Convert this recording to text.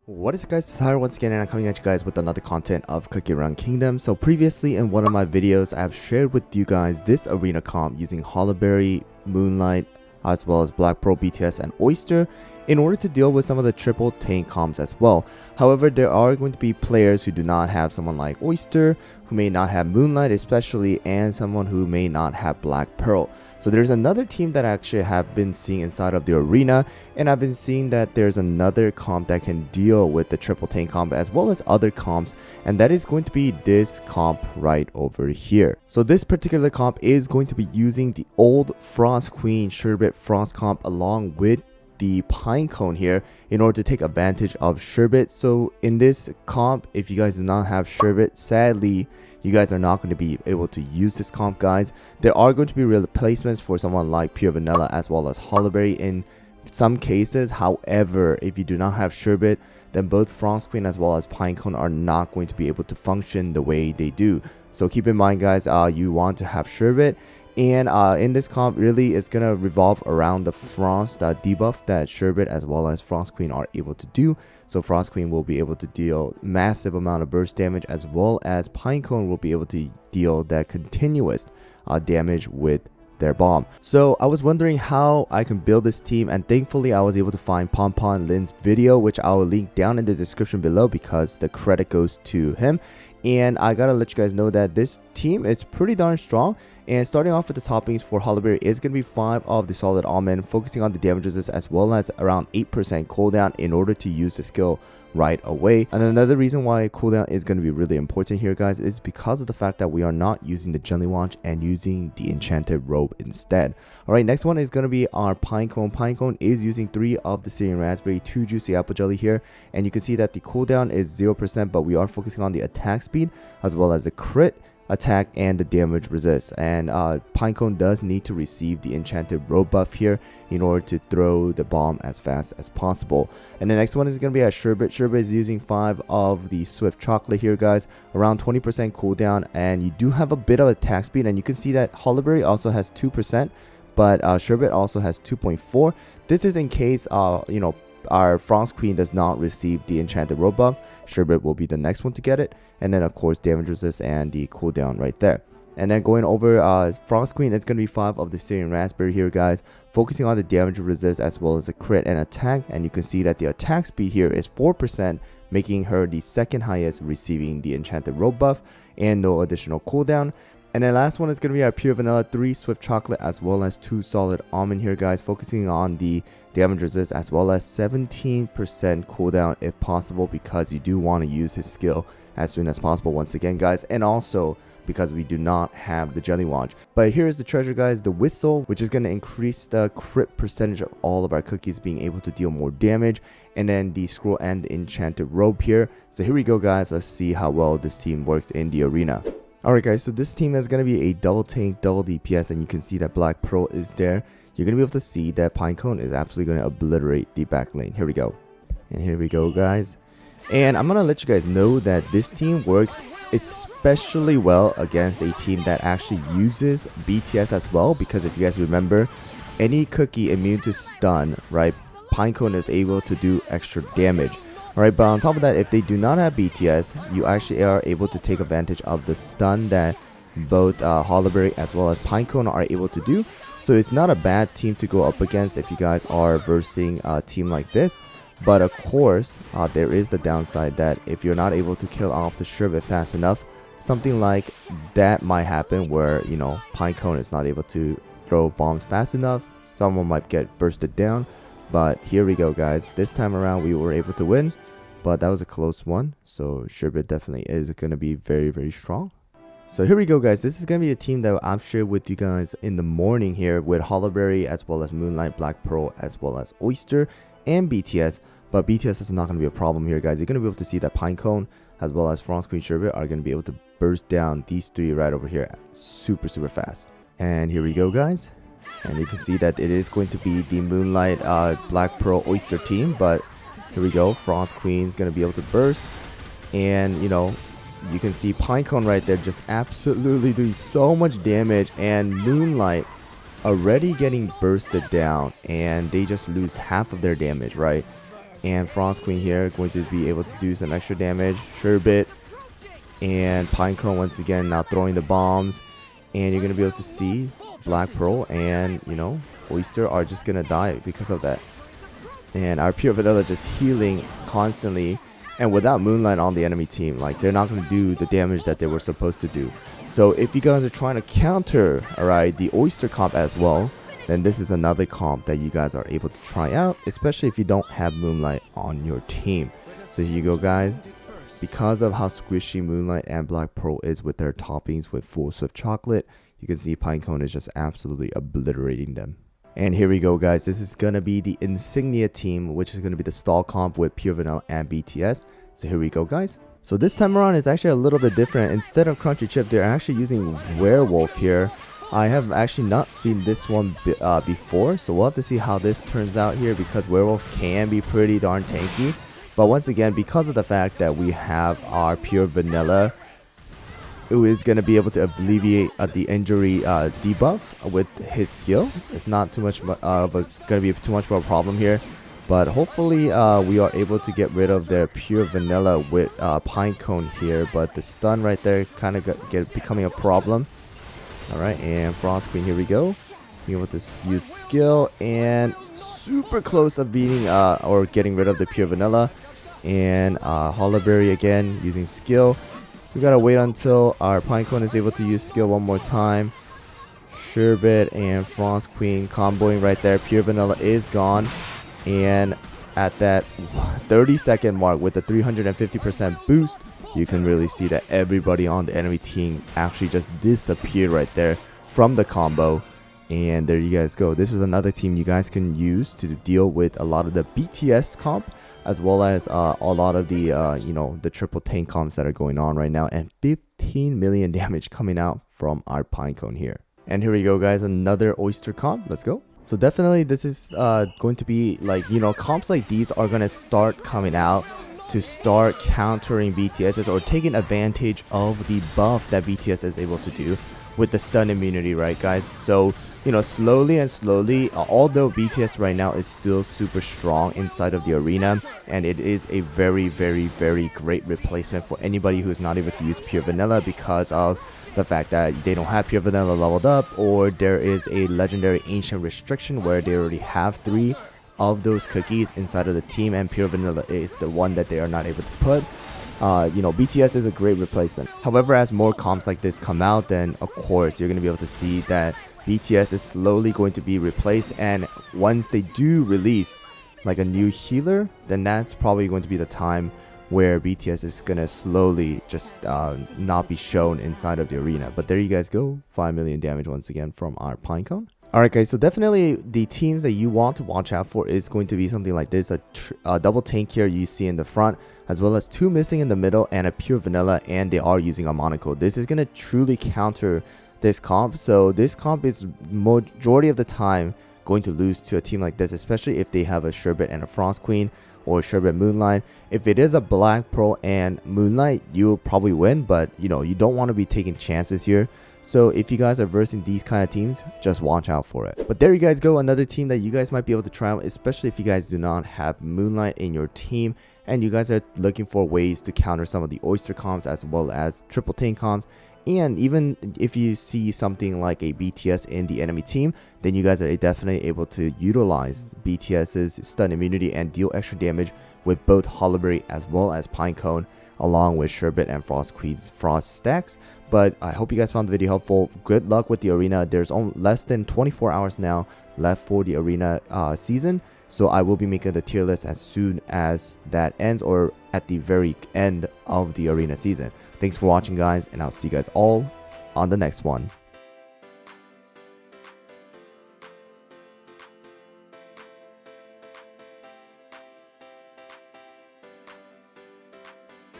What is up guys, it's Hyro once again, and I'm coming at you guys with another content of Cookie Run Kingdom. So previously in one of my videos, I have shared with you guys this arena comp using Holleberry, Moonlight, as well as Black Pearl, BTS, and Oyster in order to deal with some of the triple tank comps as well. However, there are going to be players who do not have someone like Oyster, who may not have Moonlight especially, and someone who may not have Black Pearl. So there's another team that I actually have been seeing inside of the arena, and I've been seeing that there's another comp that can deal with the triple tank comp as well as other comps, and that is going to be this comp right over here. So this particular comp is going to be using the old Frost Queen Sherbet Frost comp along with the pine cone here in order to take advantage of Sherbet. So in this comp, if you guys do not have Sherbet, sadly you guys are not going to be able to use this comp, guys. There are going to be replacements for someone like Pure Vanilla as well as Holleberry in some cases. However, if you do not have Sherbet, then both Frost Queen as well as Pinecone are not going to be able to function the way they do. So keep in mind, guys, you want to have Sherbet. And in this comp, really, it's going to revolve around the Frost debuff that Sherbet as well as Frost Queen are able to do. So Frost Queen will be able to deal massive amount of burst damage, as well as Pinecone will be able to deal that continuous damage with their bomb. So I was wondering how I can build this team, and thankfully I was able to find Pompon Lin's video, which I will link down in the description below because the credit goes to him. And I gotta let you guys know that this team is pretty darn strong. And starting off with the toppings for Holleberry is going to be 5 of the solid almond, focusing on the damage resist as well as around 8% cooldown in order to use the skill right away. And another reason why cooldown is going to be really important here, guys, is because of the fact that we are not using the jelly wand and using the enchanted robe instead. Alright, next one is going to be our Pinecone. Pinecone is using 3 of the Syrian raspberry, 2 juicy apple jelly here, and you can see that the cooldown is 0%, but we are focusing on the attack speed as well as the crit, attack, and the damage resist. And Pinecone does need to receive the enchanted robe buff here in order to throw the bomb as fast as possible. And the next one is going to be a Sherbet. Sherbet is using 5 of the swift chocolate here, guys, around 20% cooldown, and you do have a bit of attack speed, and you can see that Holleberry also has 2%, but Sherbet also has 2.4. This is in case our Frost Queen does not receive the enchanted robe buff. Sherbet will be the next one to get it, and then of course damage resist and the cooldown right there. And then going over Frost Queen, it's going to be 5 of the Syrian raspberry here, guys, focusing on the damage resist as well as the crit and attack. And you can see that the attack speed here is 4%, making her the second highest, receiving the enchanted robe buff and no additional cooldown. And then last one is going to be our Pure Vanilla, 3 Swift Chocolate as well as 2 Solid Almond here, guys, focusing on the damage resist as well as 17% cooldown if possible, because you do want to use his skill as soon as possible once again, guys, and also because we do not have the jelly wand. But here's the treasure, guys, the whistle, which is going to increase the crit percentage of all of our cookies being able to deal more damage, and then the scroll and the enchanted robe here. So here we go, guys, let's see how well this team works in the arena. Alright, guys, so this team is going to be a double tank, double DPS, and you can see that Black Pearl is there. You're going to be able to see that Pinecone is absolutely going to obliterate the back lane. Here we go. And here we go, guys. And I'm going to let you guys know that this team works especially well against a team that actually uses BTS as well, because if you guys remember, any cookie immune to stun, right, Pinecone is able to do extra damage. Alright, but on top of that, if they do not have BTS, you actually are able to take advantage of the stun that both Holleberry as well as Pinecone are able to do. So it's not a bad team to go up against if you guys are versing a team like this. But of course, there is the downside that if you're not able to kill off the Sherbet fast enough, something like that might happen where, Pinecone is not able to throw bombs fast enough. Someone might get bursted down. But here we go, guys. This time around, we were able to win. But that was a close one. So Sherbet definitely is going to be very, very strong. So here we go, guys. This is going to be a team that I've shared with you guys in the morning here with Holleberry as well as Moonlight, Black Pearl, as well as Oyster and BTS. But BTS is not going to be a problem here, guys. You're going to be able to see that Pinecone as well as Frost Queen Sherbet are going to be able to burst down these 3 right over here super, super fast. And here we go, guys. And you can see that it is going to be the Moonlight, Black Pearl, Oyster team. But here we go. Frost Queen is going to be able to burst. And, you can see Pinecone right there just absolutely doing so much damage. And Moonlight already getting bursted down. And they just lose half of their damage, right? and Frost Queen here going to be able to do some extra damage. Sherbet and Pinecone once again now throwing the bombs, and you're going to be able to see Black Pearl and, you know, Oyster are just going to die because of that. And our Pure Vanilla just healing constantly, and without Moonlight on the enemy team, like, they're not going to do the damage that they were supposed to do. So if you guys are trying to counter, alright, the Oyster comp as well, then this is another comp that you guys are able to try out, especially if you don't have Moonlight on your team. So here you go, guys. Because of how squishy Moonlight and Black Pearl is with their toppings with full Swift Chocolate, you can see Pinecone is just absolutely obliterating them. And here we go, guys. This is going to be the Insignia team, which is going to be the stall comp with Pure Vanilla and BTS. So here we go, guys. So this time around is actually a little bit different. Instead of Crunchy Chip, they're actually using Werewolf here. I have actually not seen this one before, so we'll have to see how this turns out here, because Werewolf can be pretty darn tanky. But once again, because of the fact that we have our Pure Vanilla, who is going to be able to alleviate the injury debuff with his skill, it's not too much of a going to be too much of a problem here. But hopefully we are able to get rid of their Pure Vanilla with Pinecone here. But the stun right there kind of becoming a problem. Alright, and Frost Queen, here we go. Being able to use skill, and super close of beating or getting rid of the Pure Vanilla. And Hollowberry again using skill. We gotta wait until our Pinecone is able to use skill one more time. Sherbet and Frost Queen comboing right there. Pure Vanilla is gone. And at that 30-second mark with the 350% boost, you can really see that everybody on the enemy team actually just disappeared right there from the combo. And there you guys go. This is another team you guys can use to deal with a lot of the BTS comp, as well as a lot of the you know, the triple tank comps that are going on right now, and 15 million damage coming out from our Pinecone here. And here we go, guys, another Oyster comp. Let's go. So definitely this is going to be, like, you know, comps like these are going to start coming out to start countering BTSs or taking advantage of the buff that BTS is able to do with the stun immunity, right, guys? So, you know, slowly and slowly, although BTS right now is still super strong inside of the arena, and it is a very, very, very great replacement for anybody who's not able to use Pure Vanilla because of the fact that they don't have Pure Vanilla leveled up, or there is a legendary ancient restriction where they already have 3 of those cookies inside of the team, and Pure Vanilla is the one that they are not able to put. You know, BTS is a great replacement. However, as more comps like this come out, then of course you're going to be able to see that BTS is slowly going to be replaced, and once they do release like a new healer, then that's probably going to be the time where BTS is going to slowly just not be shown inside of the arena. But there you guys go, 5 million damage once again from our Pinecone. Alright, guys, so definitely the teams that you want to watch out for is going to be something like this. A double tank here you see in the front, as well as 2 missing in the middle and a Pure Vanilla, and they are using a Monaco. This is going to truly counter this comp. So this comp is majority of the time going to lose to a team like this, especially if they have a Sherbet and a Frost Queen, or Sherbet Moonlight. If it is a Black Pearl and Moonlight, you'll probably win, but you know, you don't want to be taking chances here. So if you guys are versing these kind of teams, just watch out for it. But there you guys go, another team that you guys might be able to try out, especially if you guys do not have Moonlight in your team and you guys are looking for ways to counter some of the Oyster comps as well as triple tank comps. And even if you see something like a BTS in the enemy team, then you guys are definitely able to utilize BTS's stun immunity and deal extra damage with both Hollowberry as well as Pinecone, along with Sherbet and Frost Queen's Frost stacks. But I hope you guys found the video helpful. Good luck with the arena. There's less than 24 hours now left for the arena season. So I will be making the tier list as soon as that ends, or at the very end of the arena season. Thanks for watching, guys, and I'll see you guys all on the next one.